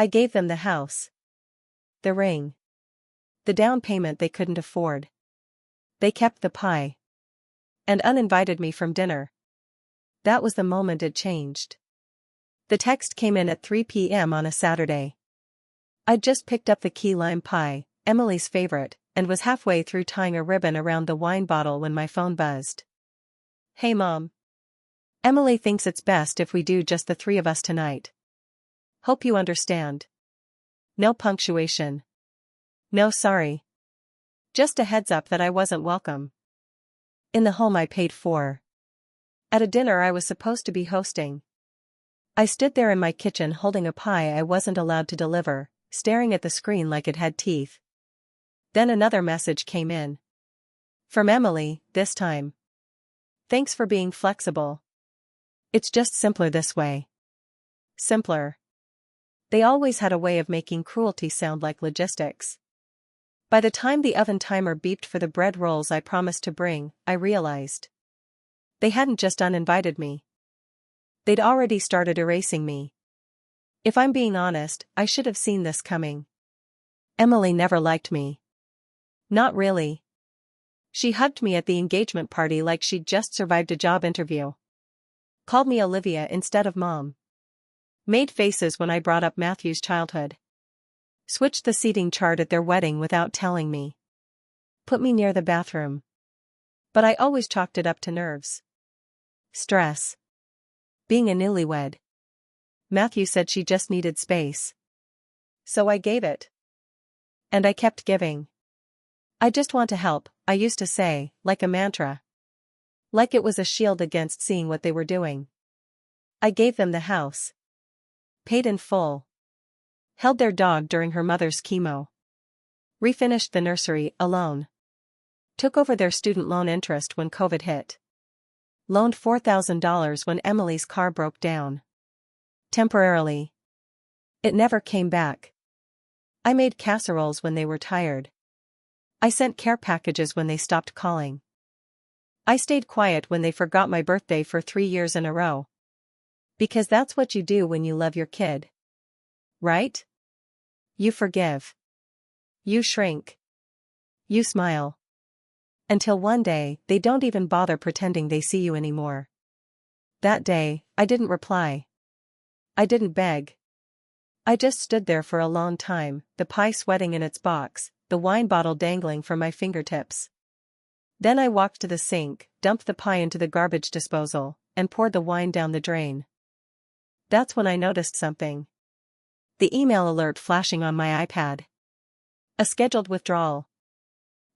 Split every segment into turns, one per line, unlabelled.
I gave them the house, the ring, the down payment they couldn't afford. They kept the pie. And uninvited me from dinner. That was the moment it changed. The text came in at 3 p.m. on a Saturday. I'd just picked up the key lime pie, Emily's favorite, and was halfway through tying a ribbon around the wine bottle when my phone buzzed. "Hey Mom. Emily thinks it's best if we do just the three of us tonight. Hope you understand." No punctuation. No sorry. Just a heads up that I wasn't welcome. In the home I paid for. At a dinner I was supposed to be hosting. I stood there in my kitchen holding a pie I wasn't allowed to deliver, staring at the screen like it had teeth. Then another message came in. From Emily, this time. "Thanks for being flexible. It's just simpler this way." Simpler. They always had a way of making cruelty sound like logistics. By the time the oven timer beeped for the bread rolls I promised to bring, I realized. They hadn't just uninvited me. They'd already started erasing me. If I'm being honest, I should have seen this coming. Emily never liked me. Not really. She hugged me at the engagement party like she'd just survived a job interview. Called me Olivia instead of Mom. Made faces when I brought up Matthew's childhood. Switched the seating chart at their wedding without telling me. Put me near the bathroom. But I always chalked it up to nerves. Stress. Being a newlywed. Matthew said she just needed space. So I gave it. And I kept giving. "I just want to help," I used to say, like a mantra. Like it was a shield against seeing what they were doing. I gave them the house. Paid in full. Held their dog during her mother's chemo. Refinished the nursery alone. Took over their student loan interest when COVID hit. Loaned $4,000 when Emily's car broke down. Temporarily. It never came back. I made casseroles when they were tired. I sent care packages when they stopped calling. I stayed quiet when they forgot my birthday for 3 years in a row. Because that's what you do when you love your kid. Right? You forgive. You shrink. You smile. Until one day, they don't even bother pretending they see you anymore. That day, I didn't reply. I didn't beg. I just stood there for a long time, the pie sweating in its box, the wine bottle dangling from my fingertips. Then I walked to the sink, dumped the pie into the garbage disposal, and poured the wine down the drain. That's when I noticed something. The email alert flashing on my iPad. A scheduled withdrawal.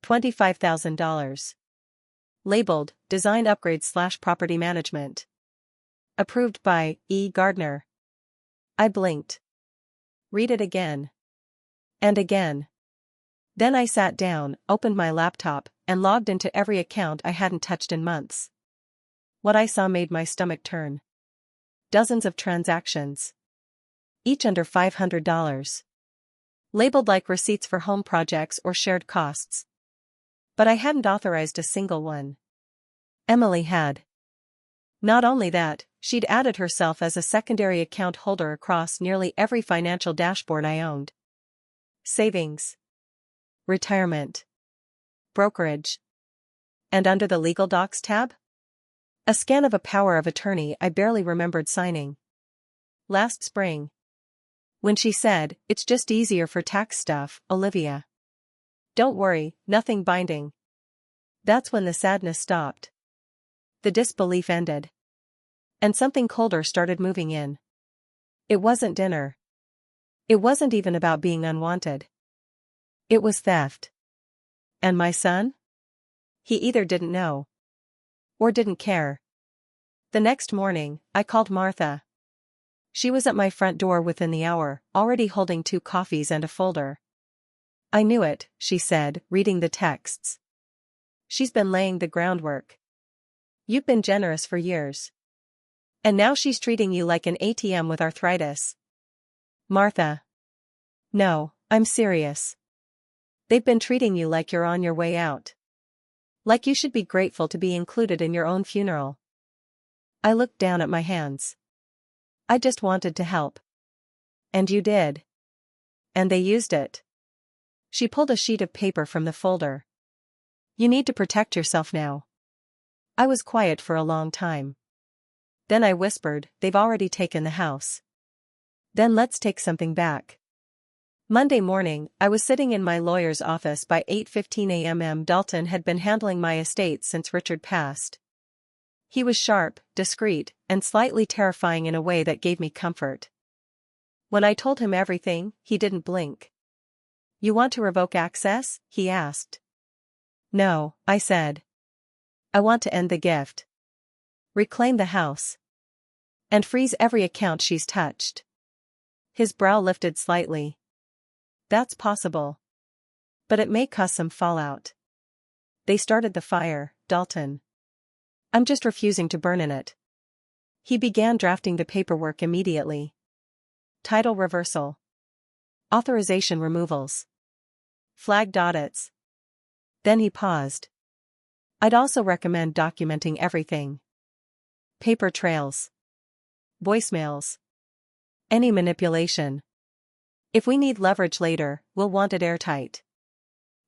$25,000. Labeled, Design Upgrade/Property Management. Approved by E. Gardner. I blinked. Read it again. And again. Then I sat down, opened my laptop, and logged into every account I hadn't touched in months. What I saw made my stomach turn. Dozens of transactions. Each under $500. Labeled like receipts for home projects or shared costs. But I hadn't authorized a single one. Emily had. Not only that, she'd added herself as a secondary account holder across nearly every financial dashboard I owned. Savings. Retirement. Brokerage. And under the Legal Docs tab? A scan of a power of attorney I barely remembered signing. Last spring. When she said, "It's just easier for tax stuff, Olivia. Don't worry, nothing binding." That's when the sadness stopped. The disbelief ended. And something colder started moving in. It wasn't dinner. It wasn't even about being unwanted. It was theft. And my son? He either didn't know. Or didn't care. The next morning, I called Martha. She was at my front door within the hour, already holding 2 coffees and a folder. "I knew it," she said, reading the texts. "She's been laying the groundwork. You've been generous for years. And now she's treating you like an ATM with arthritis." Martha. "No, I'm serious. They've been treating you like you're on your way out. Like you should be grateful to be included in your own funeral." I looked down at my hands. "I just wanted to help." "And you did." And they used it. She pulled a sheet of paper from the folder. You need to protect yourself now. I was quiet for a long time. Then I whispered, they've already taken the house. Then let's take something back. Monday morning, I was sitting in my lawyer's office by 8:15 a.m. Dalton had been handling my estate since Richard passed. He was sharp, discreet, and slightly terrifying in a way that gave me comfort. When I told him everything, he didn't blink. You want to revoke access? He asked. No, I said. I want to end the gift. Reclaim the house. And freeze every account she's touched. His brow lifted slightly. That's possible. But it may cause some fallout. They started the fire, Dalton. I'm just refusing to burn in it. He began drafting the paperwork immediately. Title reversal. Authorization removals. Flagged audits. Then he paused. I'd also recommend documenting everything. Paper trails. Voicemails. Any manipulation. If we need leverage later, we'll want it airtight.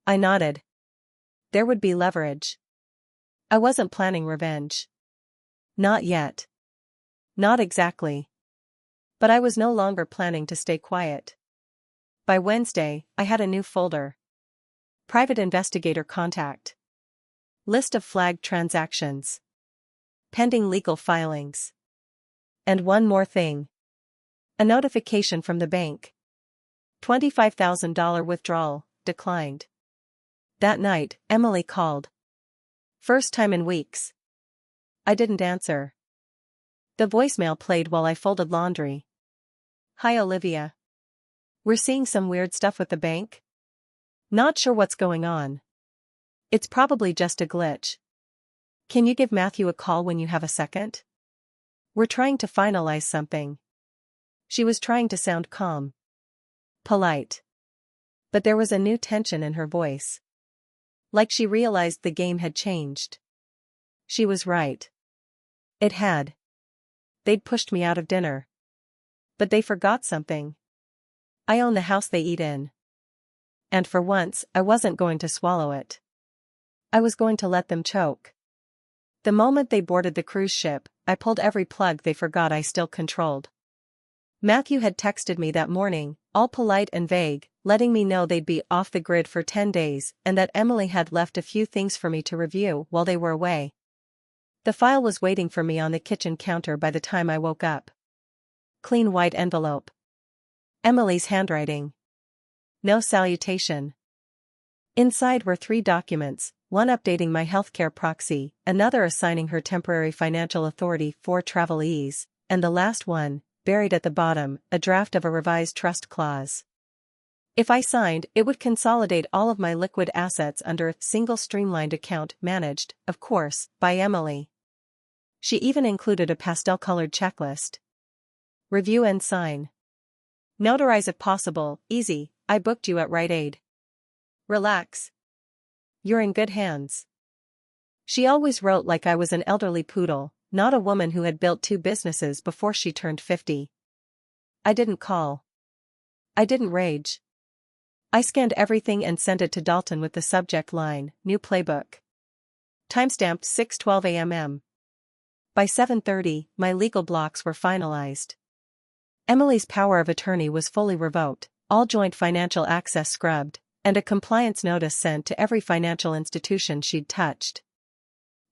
I nodded. There would be leverage. I wasn't planning revenge. Not yet. Not exactly. But I was no longer planning to stay quiet. By Wednesday, I had a new folder. Private investigator contact. List of flagged transactions. Pending legal filings. And one more thing. A notification from the bank. $25,000 withdrawal, declined. That night, Emily called. First time in weeks. I didn't answer. The voicemail played while I folded laundry. Hi Olivia. We're seeing some weird stuff with the bank. Not sure what's going on. It's probably just a glitch. Can you give Matthew a call when you have a second? We're trying to finalize something. She was trying to sound calm. Polite. But there was a new tension in her voice. Like she realized the game had changed. She was right. It had. They'd pushed me out of dinner. But they forgot something. I own the house they eat in. And for once, I wasn't going to swallow it. I was going to let them choke. The moment they boarded the cruise ship, I pulled every plug they forgot I still controlled. Matthew had texted me that morning, all polite and vague, letting me know they'd be off the grid for 10 days and that Emily had left a few things for me to review while they were away. The file was waiting for me on the kitchen counter by the time I woke up. Clean white envelope. Emily's handwriting. No salutation. Inside were 3 documents, one updating my healthcare proxy, another assigning her temporary financial authority for travelees, and the last one, buried at the bottom, a draft of a revised trust clause. If I signed, it would consolidate all of my liquid assets under a single streamlined account managed, of course, by Emily. She even included a pastel-colored checklist. Review and sign. Notarize if possible, easy, I booked you at Rite Aid. Relax. You're in good hands. She always wrote like I was an elderly poodle, not a woman who had built 2 businesses before she turned 50. I didn't call. I didn't rage. I scanned everything and sent it to Dalton with the subject line, New Playbook. Timestamped 6:12 a.m. By 7:30, my legal blocks were finalized. Emily's power of attorney was fully revoked, all joint financial access scrubbed, and a compliance notice sent to every financial institution she'd touched.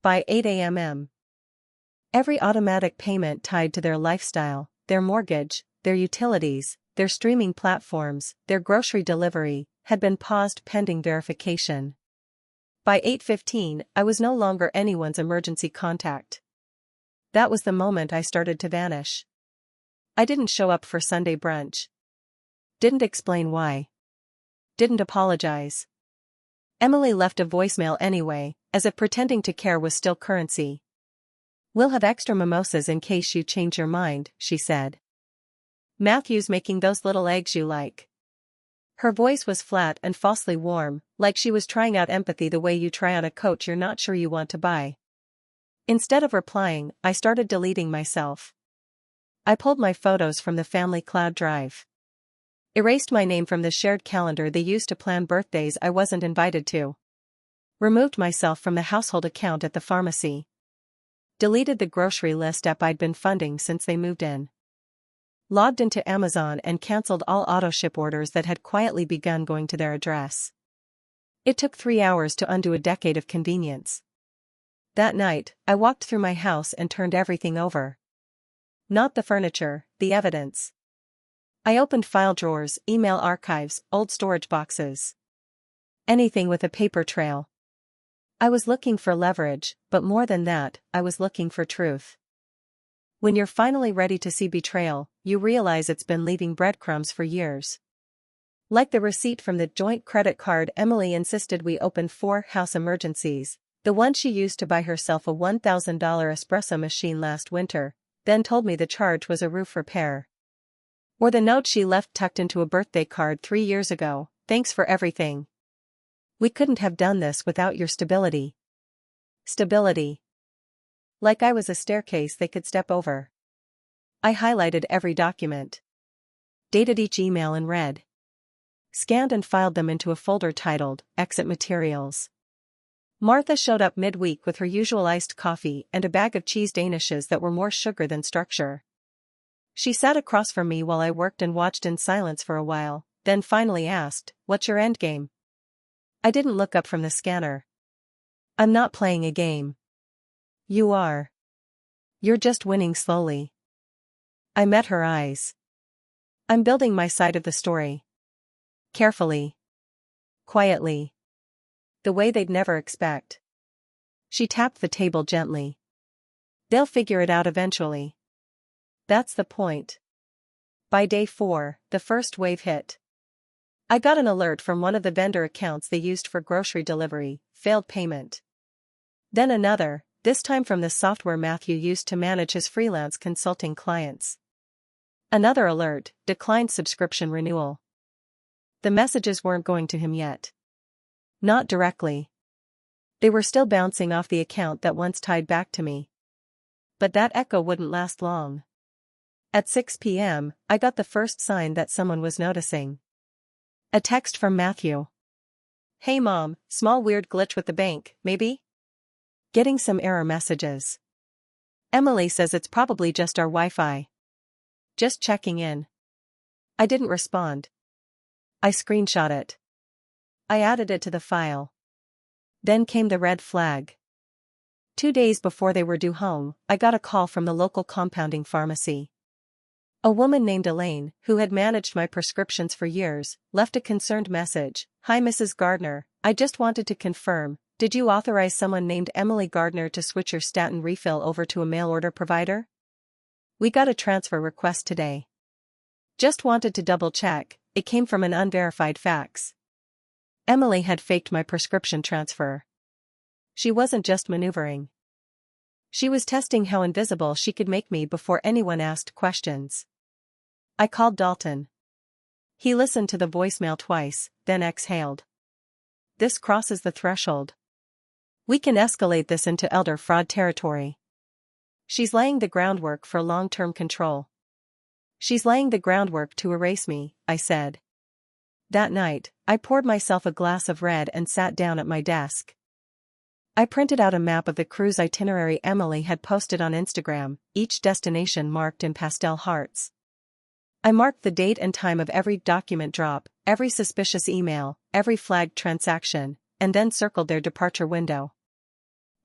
By 8 a.m. Every automatic payment tied to their lifestyle, their mortgage, their utilities, their streaming platforms, their grocery delivery, had been paused pending verification. By 8:15, I was no longer anyone's emergency contact. That was the moment I started to vanish. I didn't show up for Sunday brunch. Didn't explain why. Didn't apologize. Emily left a voicemail anyway, as if pretending to care was still currency. We'll have extra mimosas in case you change your mind, she said. Matthew's making those little eggs you like. Her voice was flat and falsely warm, like she was trying out empathy the way you try on a coat you're not sure you want to buy. Instead of replying, I started deleting myself. I pulled my photos from the family cloud drive. Erased my name from the shared calendar they used to plan birthdays I wasn't invited to. Removed myself from the household account at the pharmacy. Deleted the grocery list app I'd been funding since they moved in. Logged into Amazon and cancelled all auto-ship orders that had quietly begun going to their address. It took 3 hours to undo a decade of convenience. That night, I walked through my house and turned everything over. Not the furniture, the evidence. I opened file drawers, email archives, old storage boxes. Anything with a paper trail. I was looking for leverage, but more than that, I was looking for truth. When you're finally ready to see betrayal, you realize it's been leaving breadcrumbs for years. Like the receipt from the joint credit card Emily insisted we open for house emergencies, the one she used to buy herself a $1,000 espresso machine last winter, then told me the charge was a roof repair. Or the note she left tucked into a birthday card 3 years ago, "Thanks for everything. We couldn't have done this without your stability." Stability. Like I was a staircase they could step over. I highlighted every document. Dated each email in red. Scanned and filed them into a folder titled, Exit Materials. Martha showed up midweek with her usual iced coffee and a bag of cheese danishes that were more sugar than structure. She sat across from me while I worked and watched in silence for a while, then finally asked, "What's your endgame?" I didn't look up from the scanner. "I'm not playing a game." "You are. You're just winning slowly." I met her eyes. "I'm building my side of the story. Carefully. Quietly. The way they'd never expect." She tapped the table gently. "They'll figure it out eventually. That's the point." By day 4, the first wave hit. I got an alert from one of the vendor accounts they used for grocery delivery, failed payment. Then another, this time from the software Matthew used to manage his freelance consulting clients. Another alert, declined subscription renewal. The messages weren't going to him yet. Not directly. They were still bouncing off the account that once tied back to me. But that echo wouldn't last long. At 6 p.m., I got the first sign that someone was noticing. A text from Matthew. "Hey mom, small weird glitch with the bank, maybe?" Getting some error messages. "Emily says it's probably just our Wi-Fi. Just checking in." I didn't respond. I screenshot it. I added it to the file. Then came the red flag. 2 days before they were due home, I got a call from the local compounding pharmacy. A woman named Elaine, who had managed my prescriptions for years, left a concerned message. "Hi Mrs. Gardner, I just wanted to confirm, did you authorize someone named Emily Gardner to switch your statin refill over to a mail order provider? We got a transfer request today. Just wanted to double check, it came from an unverified fax." Emily had faked my prescription transfer. She wasn't just maneuvering. She was testing how invisible she could make me before anyone asked questions. I called Dalton. He listened to the voicemail twice, then exhaled. "This crosses the threshold. We can escalate this into elder fraud territory. She's laying the groundwork for long-term control. She's laying the groundwork to erase me," I said. That night, I poured myself a glass of red and sat down at my desk. I printed out a map of the cruise itinerary Emily had posted on Instagram, each destination marked in pastel hearts. I marked the date and time of every document drop, every suspicious email, every flagged transaction, and then circled their departure window.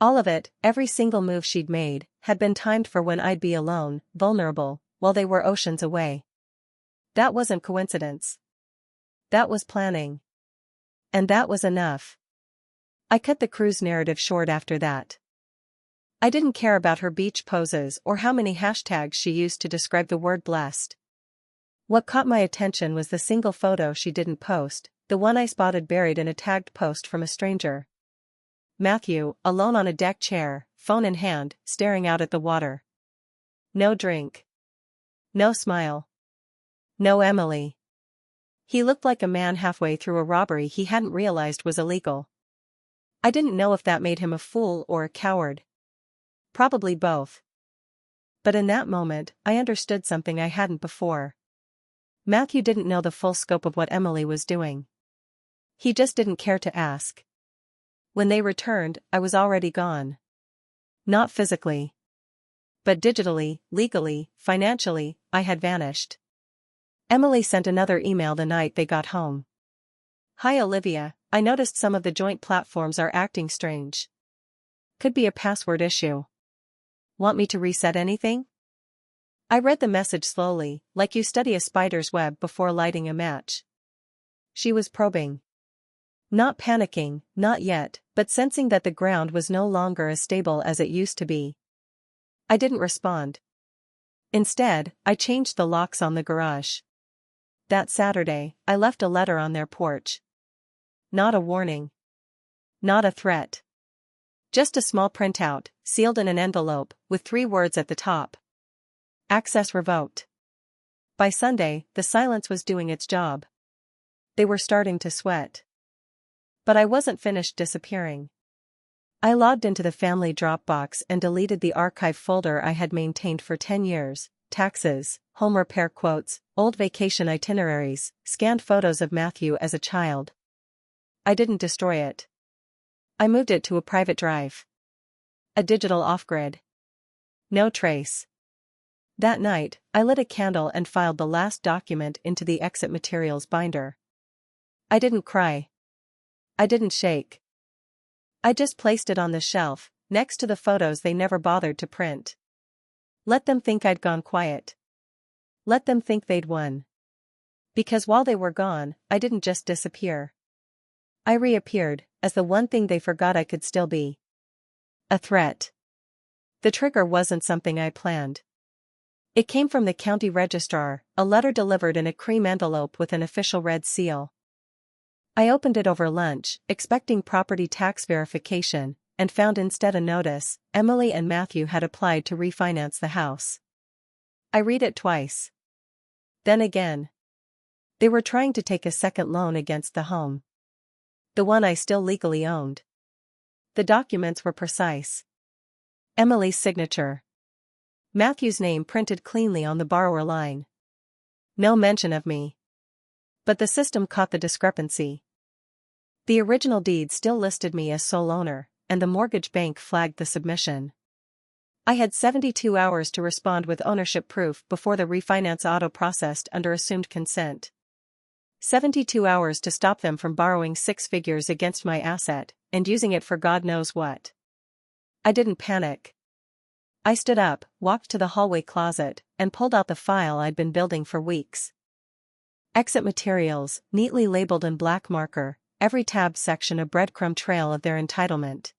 All of it, every single move she'd made, had been timed for when I'd be alone, vulnerable, while they were oceans away. That wasn't coincidence. That was planning. And that was enough. I cut the cruise narrative short after that. I didn't care about her beach poses or how many hashtags she used to describe the word blessed. What caught my attention was the single photo she didn't post, the one I spotted buried in a tagged post from a stranger. Matthew, alone on a deck chair, phone in hand, staring out at the water. No drink. No smile. No Emily. He looked like a man halfway through a robbery he hadn't realized was illegal. I didn't know if that made him a fool or a coward. Probably both. But in that moment, I understood something I hadn't before. Matthew didn't know the full scope of what Emily was doing. He just didn't care to ask. When they returned, I was already gone. Not physically. But digitally, legally, financially, I had vanished. Emily sent another email the night they got home. "Hi Olivia, I noticed some of the joint platforms are acting strange. Could be a password issue. Want me to reset anything?" I read the message slowly, like you study a spider's web before lighting a match. She was probing. Not panicking, not yet, but sensing that the ground was no longer as stable as it used to be. I didn't respond. Instead, I changed the locks on the garage. That Saturday, I left a letter on their porch. Not a warning. Not a threat. Just a small printout, sealed in an envelope, with 3 words at the top. Access revoked. By Sunday, the silence was doing its job. They were starting to sweat. But I wasn't finished disappearing. I logged into the family Dropbox and deleted the archive folder I had maintained for 10 years, taxes, home repair quotes, old vacation itineraries, scanned photos of Matthew as a child. I didn't destroy it. I moved it to a private drive. A digital off-grid. No trace. That night, I lit a candle and filed the last document into the exit materials binder. I didn't cry. I didn't shake. I just placed it on the shelf, next to the photos they never bothered to print. Let them think I'd gone quiet. Let them think they'd won. Because while they were gone, I didn't just disappear. I reappeared, as the one thing they forgot I could still be. A threat. The trigger wasn't something I planned. It came from the county registrar, a letter delivered in a cream envelope with an official red seal. I opened it over lunch, expecting property tax verification, and found instead a notice: Emily and Matthew had applied to refinance the house. I read it twice. Then again. They were trying to take a second loan against the home. The one I still legally owned. The documents were precise. Emily's signature. Matthew's name printed cleanly on the borrower line. No mention of me. But the system caught the discrepancy. The original deed still listed me as sole owner, and the mortgage bank flagged the submission. I had 72 hours to respond with ownership proof before the refinance auto-processed under assumed consent. 72 hours to stop them from borrowing 6 figures against my asset, and using it for God knows what. I didn't panic. I stood up, walked to the hallway closet, and pulled out the file I'd been building for weeks. Exit materials, neatly labeled in black marker, every tab section a breadcrumb trail of their entitlement.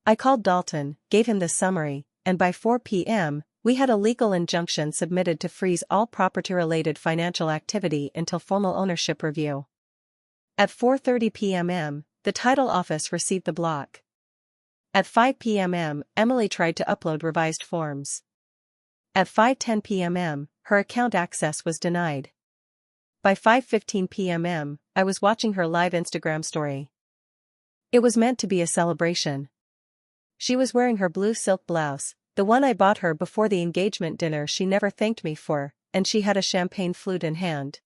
I called Dalton, gave him the summary, and by 4 p.m., we had a legal injunction submitted to freeze all property-related financial activity until formal ownership review. At 4:30 p.m., the title office received the block. At 5 p.m., Emily tried to upload revised forms. At 5:10 p.m., her account access was denied. By 5:15 p.m., I was watching her live Instagram story. It was meant to be a celebration. She was wearing her blue silk blouse, the one I bought her before the engagement dinner she never thanked me for, and she had a champagne flute in hand.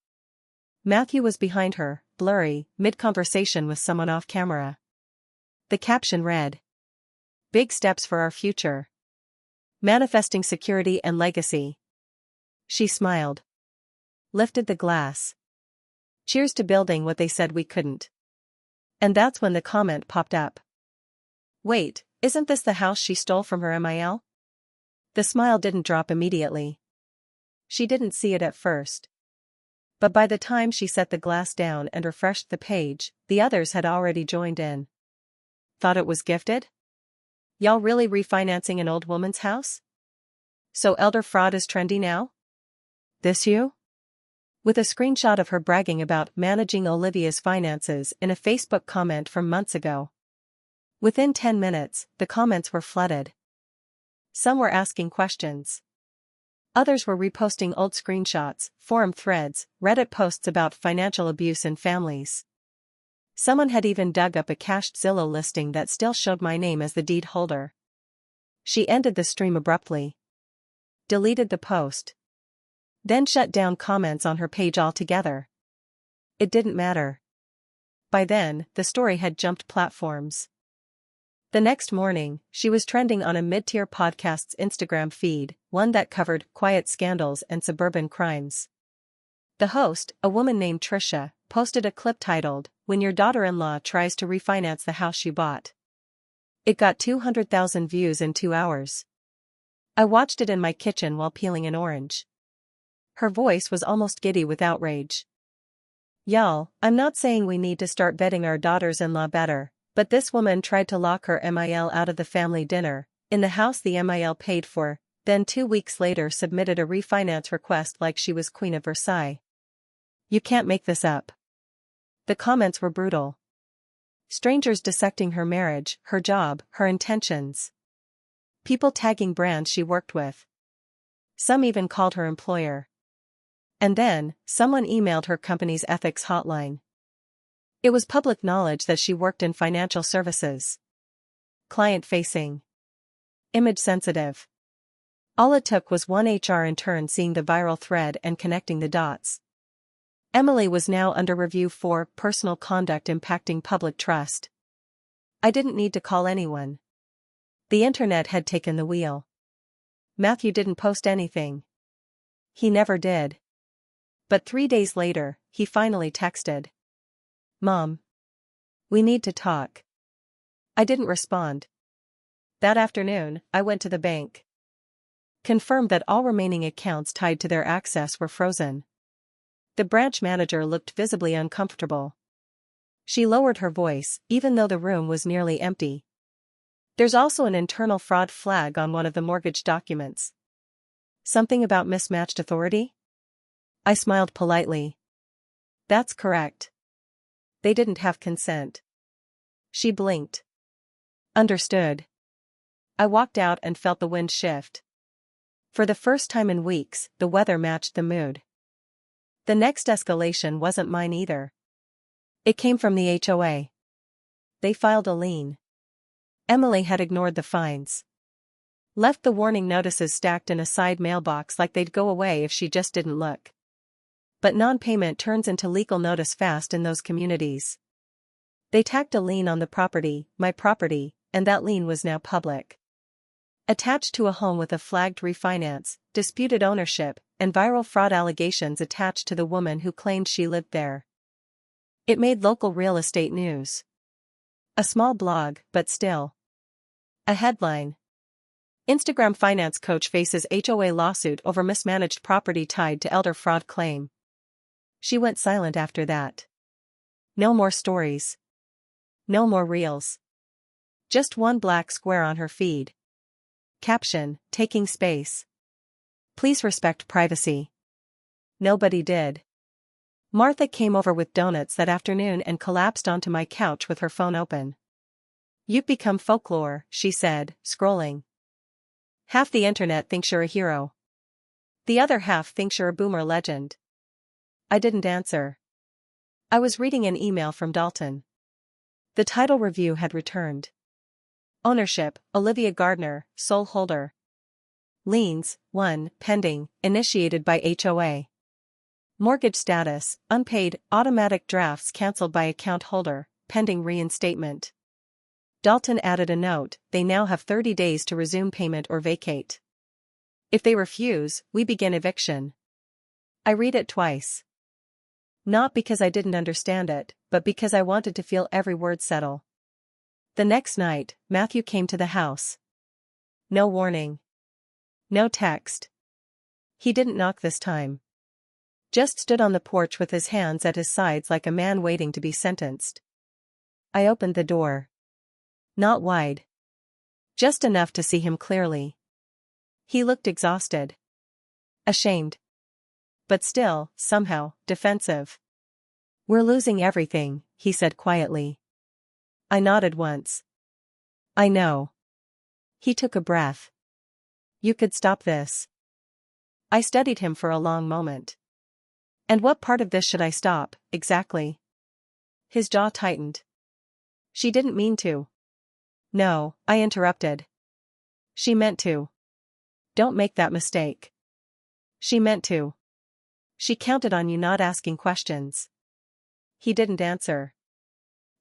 Matthew was behind her, blurry, mid-conversation with someone off camera. The caption read, "Big steps for our future. Manifesting security and legacy." She smiled. Lifted the glass. Cheers to building what they said we couldn't. And that's when the comment popped up. Wait, isn't this the house she stole from her MIL? The smile didn't drop immediately. She didn't see it at first. But by the time she set the glass down and refreshed the page, the others had already joined in. Thought it was gifted? Y'all really refinancing an old woman's house? So elder fraud is trendy now? This you? With a screenshot of her bragging about managing Olivia's finances in a Facebook comment from months ago. Within 10 minutes, the comments were flooded. Some were asking questions. Others were reposting old screenshots, forum threads, Reddit posts about financial abuse in families. Someone had even dug up a cached Zillow listing that still showed my name as the deed holder. She ended the stream abruptly. Deleted the post. then shut down comments on her page altogether. It didn't matter. By then, the story had jumped platforms. The next morning, she was trending on a mid-tier podcast's Instagram feed, one that covered quiet scandals and suburban crimes. The host, a woman named Trisha, posted a clip titled, "When Your Daughter-in-Law Tries to Refinance the House You Bought." It got 200,000 views in 2 hours. I watched it in my kitchen while peeling an orange. Her voice was almost giddy with outrage. "Y'all, I'm not saying we need to start vetting our daughters-in-law better, but this woman tried to lock her MIL out of the family dinner, in the house the MIL paid for, then 2 weeks later submitted a refinance request like she was Queen of Versailles. You can't make this up." The comments were brutal. Strangers dissecting her marriage, her job, her intentions. People tagging brands she worked with. Some even called her employer. And then, someone emailed her company's ethics hotline. It was public knowledge that she worked in financial services. Client-facing. Image-sensitive. All it took was one HR intern seeing the viral thread and connecting the dots. Emily was now under review for personal conduct impacting public trust. I didn't need to call anyone. The internet had taken the wheel. Matthew didn't post anything. He never did. But 3 days later, he finally texted. "Mom. We need to talk." I didn't respond. That afternoon, I went to the bank. Confirmed that all remaining accounts tied to their access were frozen. The branch manager looked visibly uncomfortable. She lowered her voice, even though the room was nearly empty. "There's also an internal fraud flag on one of the mortgage documents." "Something about mismatched authority?" I smiled politely. "That's correct. They didn't have consent." She blinked. "Understood." I walked out and felt the wind shift. For the first time in weeks, the weather matched the mood. The next escalation wasn't mine either. It came from the HOA. They filed a lien. Emily had ignored the fines. Left the warning notices stacked in a side mailbox like they'd go away if she just didn't look. But non-payment turns into legal notice fast in those communities. They tacked a lien on the property, my property, and that lien was now public. Attached to a home with a flagged refinance, disputed ownership, and viral fraud allegations attached to the woman who claimed she lived there. It made local real estate news. A small blog, but still. A headline. Instagram finance coach faces HOA lawsuit over mismanaged property tied to elder fraud claim. She went silent after that. No more stories. No more reels. Just one black square on her feed. Caption, "Taking space. Please respect privacy." Nobody did. Martha came over with donuts that afternoon and collapsed onto my couch with her phone open. "You've become folklore," she said, scrolling. "Half the internet thinks you're a hero. The other half thinks you're a boomer legend." I didn't answer. I was reading an email from Dalton. The title review had returned. Ownership, Olivia Gardner, sole holder. Liens, 1, pending, initiated by HOA. Mortgage status, unpaid, automatic drafts cancelled by account holder, pending reinstatement. Dalton added a note, "They now have 30 days to resume payment or vacate. If they refuse, we begin eviction." I read it twice. Not because I didn't understand it, but because I wanted to feel every word settle. The next night, Matthew came to the house. No warning. No text. He didn't knock this time. Just stood on the porch with his hands at his sides like a man waiting to be sentenced. I opened the door. Not wide. Just enough to see him clearly. He looked exhausted. Ashamed. But still, somehow, defensive. "We're losing everything," he said quietly. I nodded once. "I know." He took a breath. "You could stop this." I studied him for a long moment. "And what part of this should I stop, exactly?" His jaw tightened. "She didn't mean to." "No," I interrupted. "She meant to. Don't make that mistake." "She meant to." She counted on you not asking questions. He didn't answer.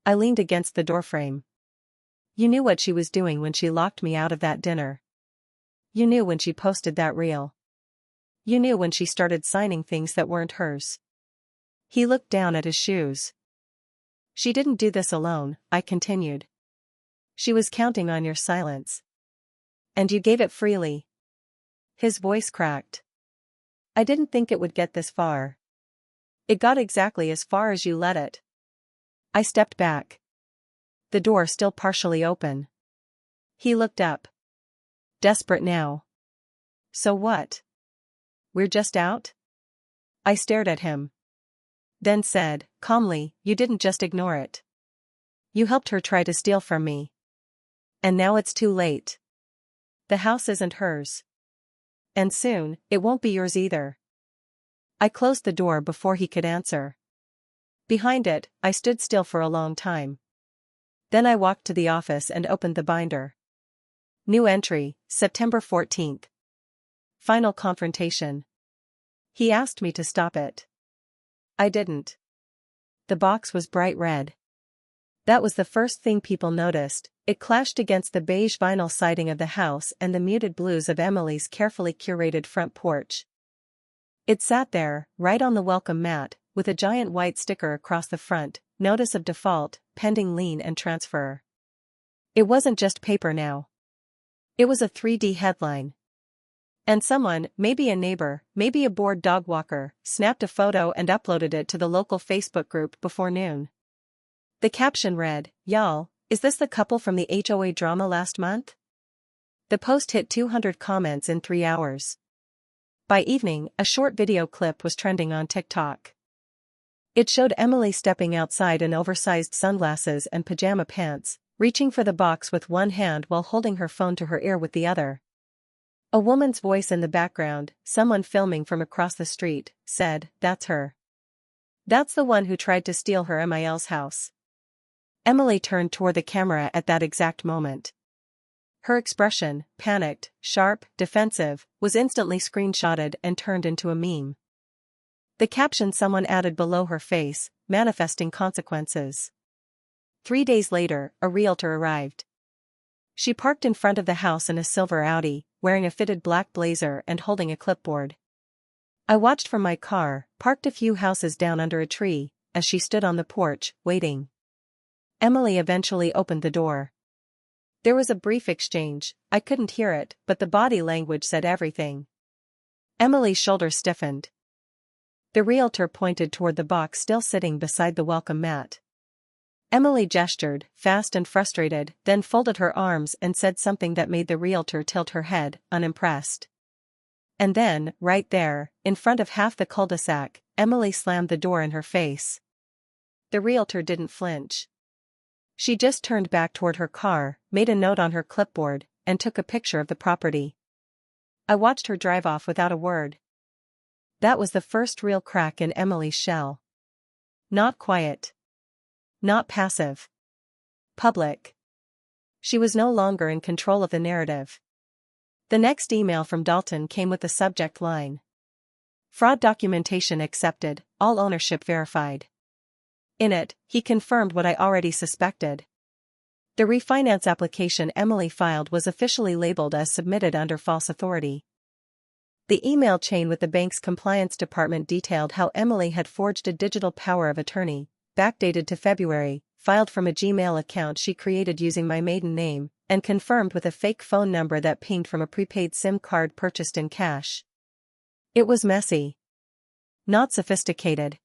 I leaned against the doorframe. You knew what she was doing when she locked me out of that dinner. You knew when she posted that reel. You knew when she started signing things that weren't hers. He looked down at his shoes. She didn't do this alone, I continued. She was counting on your silence. And you gave it freely. His voice cracked. I didn't think it would get this far. It got exactly as far as you let it. I stepped back. The door still partially open. He looked up. Desperate now. So what? We're just out? I stared at him. Then said, calmly, you didn't just ignore it. You helped her try to steal from me. And now it's too late. The house isn't hers. And soon, it won't be yours either. I closed the door before he could answer. Behind it, I stood still for a long time. Then I walked to the office and opened the binder. New entry, September 14th. Final confrontation. He asked me to stop it. I didn't. The box was bright red. That was the first thing people noticed. It clashed against the beige vinyl siding of the house and the muted blues of Emily's carefully curated front porch. It sat there, right on the welcome mat, with a giant white sticker across the front, notice of default, pending lien and transfer. It wasn't just paper now. It was a 3D headline. And someone, maybe a neighbor, maybe a bored dog walker, snapped a photo and uploaded it to the local Facebook group before noon. The caption read, "Y'all, is this the couple from the HOA drama last month?" The post hit 200 comments in 3 hours. By evening, a short video clip was trending on TikTok. It showed Emily stepping outside in oversized sunglasses and pajama pants, reaching for the box with one hand while holding her phone to her ear with the other. A woman's voice in the background, someone filming from across the street, said, "That's her. That's the one who tried to steal her MIL's house." Emily turned toward the camera at that exact moment. Her expression, panicked, sharp, defensive, was instantly screenshotted and turned into a meme. The caption someone added below her face, manifesting consequences. 3 days later, a realtor arrived. She parked in front of the house in a silver Audi, wearing a fitted black blazer and holding a clipboard. I watched from my car, parked a few houses down under a tree, as she stood on the porch, waiting. Emily eventually opened the door. There was a brief exchange. I couldn't hear it, but the body language said everything. Emily's shoulders stiffened. The realtor pointed toward the box still sitting beside the welcome mat. Emily gestured, fast and frustrated, then folded her arms and said something that made the realtor tilt her head, unimpressed. And then, right there, in front of half the cul-de-sac, Emily slammed the door in her face. The realtor didn't flinch. She just turned back toward her car, made a note on her clipboard, and took a picture of the property. I watched her drive off without a word. That was the first real crack in Emily's shell. Not quiet. Not passive. Public. She was no longer in control of the narrative. The next email from Dalton came with the subject line: "Fraud documentation accepted, all ownership verified." In it, he confirmed what I already suspected. The refinance application Emily filed was officially labeled as submitted under false authority. The email chain with the bank's compliance department detailed how Emily had forged a digital power of attorney, backdated to February, filed from a Gmail account she created using my maiden name, and confirmed with a fake phone number that pinged from a prepaid SIM card purchased in cash. It was messy. Not sophisticated.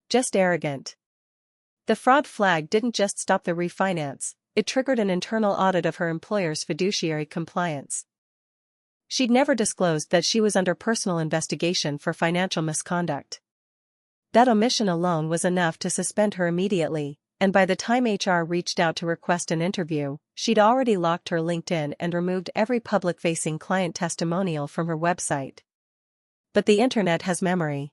Just arrogant. The fraud flag didn't just stop the refinance, it triggered an internal audit of her employer's fiduciary compliance. She'd never disclosed that she was under personal investigation for financial misconduct. That omission alone was enough to suspend her immediately, and by the time HR reached out to request an interview, she'd already locked her LinkedIn and removed every public-facing client testimonial from her website. But the internet has memory.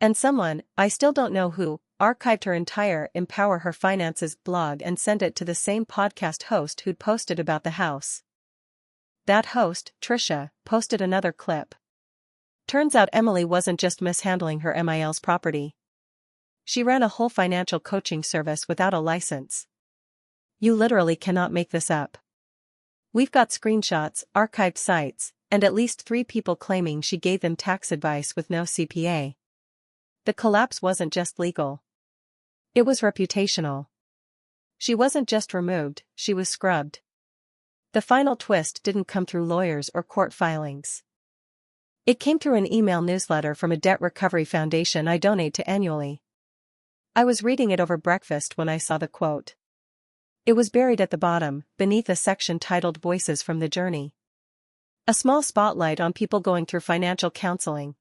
And someone, I still don't know who, archived her entire Empower Her Finances blog and sent it to the same podcast host who'd posted about the house. That host, Trisha, posted another clip. Turns out Emily wasn't just mishandling her MIL's property. She ran a whole financial coaching service without a license. You literally cannot make this up. We've got screenshots, archived sites, and at least 3 people claiming she gave them tax advice with no CPA. The collapse wasn't just legal. It was reputational. She wasn't just removed, she was scrubbed. The final twist didn't come through lawyers or court filings. It came through an email newsletter from a debt recovery foundation I donate to annually. I was reading it over breakfast when I saw the quote. It was buried at the bottom, beneath a section titled Voices from the Journey. A small spotlight on people going through financial counseling.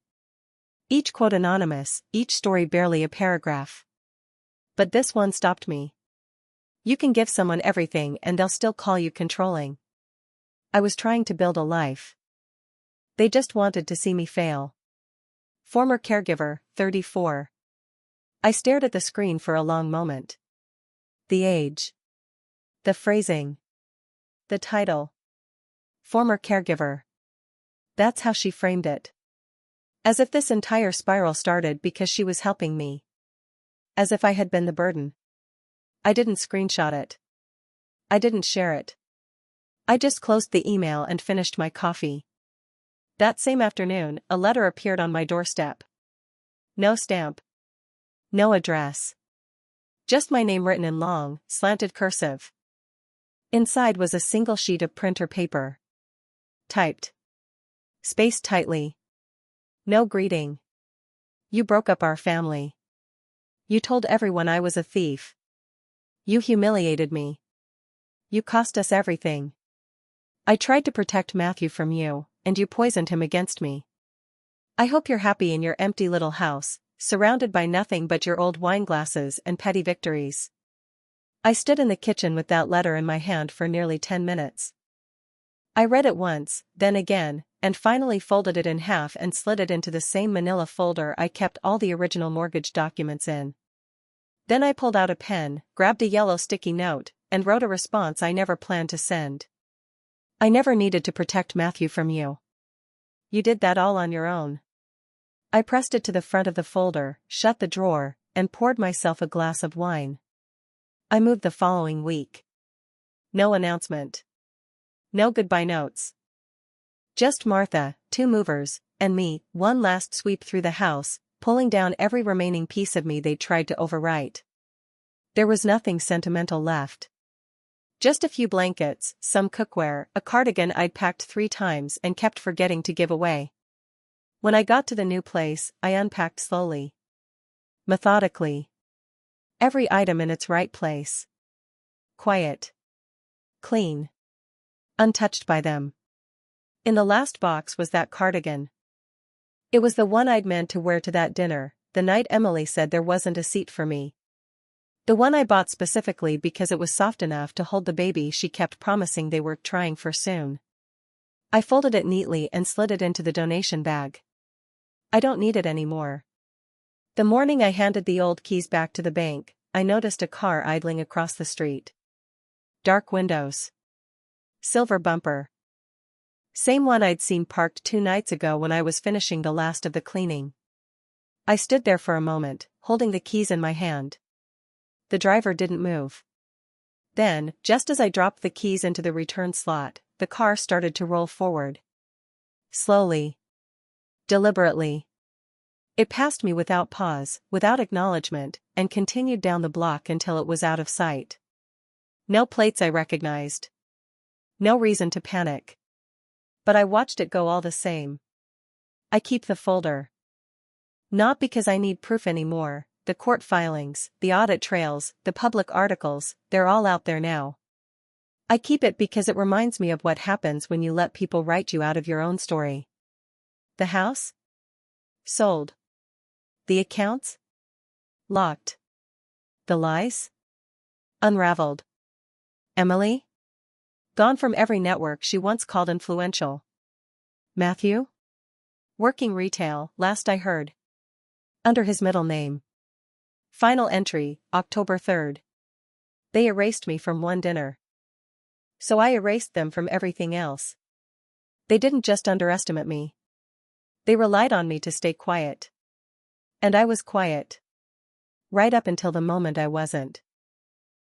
Each quote anonymous, each story barely a paragraph. But this one stopped me. You can give someone everything and they'll still call you controlling. I was trying to build a life. They just wanted to see me fail. Former caregiver, 34. I stared at the screen for a long moment. The age. The phrasing. The title. Former caregiver. That's how she framed it. As if this entire spiral started because she was helping me. As if I had been the burden. I didn't screenshot it. I didn't share it. I just closed the email and finished my coffee. That same afternoon, a letter appeared on my doorstep. No stamp. No address. Just my name written in long, slanted cursive. Inside was a single sheet of printer paper. Typed. Spaced tightly. No greeting. You broke up our family. You told everyone I was a thief. You humiliated me. You cost us everything. I tried to protect Matthew from you, and you poisoned him against me. I hope you're happy in your empty little house, surrounded by nothing but your old wine glasses and petty victories. I stood in the kitchen with that letter in my hand for nearly 10 minutes. I read it once, then again, and finally folded it in half and slid it into the same manila folder I kept all the original mortgage documents in. Then I pulled out a pen, grabbed a yellow sticky note, and wrote a response I never planned to send. I never needed to protect Matthew from you. You did that all on your own. I pressed it to the front of the folder, shut the drawer, and poured myself a glass of wine. I moved the following week. No announcement. No goodbye notes. Just Martha, 2 movers, and me, one last sweep through the house, pulling down every remaining piece of me they'd tried to overwrite. There was nothing sentimental left. Just a few blankets, some cookware, a cardigan I'd packed 3 times and kept forgetting to give away. When I got to the new place, I unpacked slowly. Methodically. Every item in its right place. Quiet. Clean. Untouched by them. In the last box was that cardigan. It was the one I'd meant to wear to that dinner, the night Emily said there wasn't a seat for me. The one I bought specifically because it was soft enough to hold the baby she kept promising they were trying for soon. I folded it neatly and slid it into the donation bag. I don't need it anymore. The morning I handed the old keys back to the bank, I noticed a car idling across the street. Dark windows. Silver bumper. Same one I'd seen parked 2 nights ago when I was finishing the last of the cleaning. I stood there for a moment, holding the keys in my hand. The driver didn't move. Then, just as I dropped the keys into the return slot, the car started to roll forward. Slowly. Deliberately. It passed me without pause, without acknowledgement, and continued down the block until it was out of sight. No plates I recognized. No reason to panic. But I watched it go all the same. I keep the folder. Not because I need proof anymore, the court filings, the audit trails, the public articles, they're all out there now. I keep it because it reminds me of what happens when you let people write you out of your own story. The house? Sold. The accounts? Locked. The lies? Unraveled. Emily? Gone from every network she once called influential. Matthew? Working retail, last I heard. Under his middle name. Final entry, October 3rd. They erased me from one dinner. So I erased them from everything else. They didn't just underestimate me. They relied on me to stay quiet. And I was quiet. Right up until the moment I wasn't.